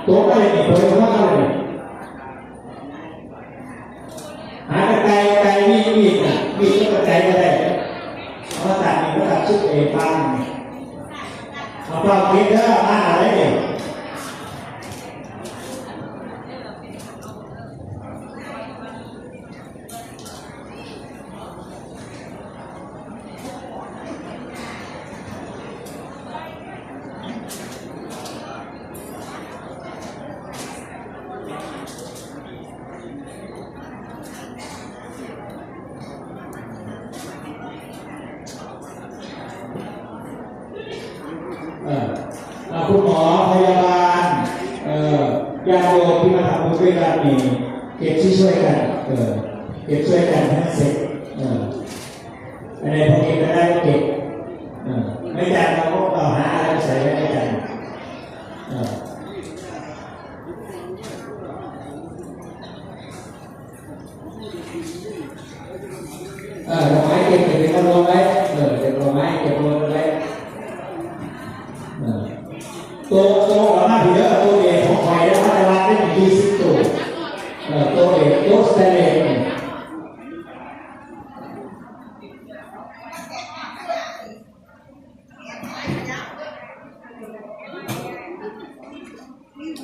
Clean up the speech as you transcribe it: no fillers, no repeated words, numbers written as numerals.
ตัวอะไรนี่ตัวอะไรว่าอะไรหากระไกมีดก็กระไกก็ได้เพราะตัดนี่ก็ตัดชุดฟังเอาฟังคิดแล้วมาอะไรเนี่ยคุณหมอพยาบาลญาติโยมที่มาทำบุญด้วยกันนี่เก็บช่วยกันเก็บช่วยกันให้เสร็จอะไรพวกนี้ก็ได้ก็เก็บไม่จำเราก็หาอะไรใส่ไว้ในกันดอกไม้เก็บไปก็รวม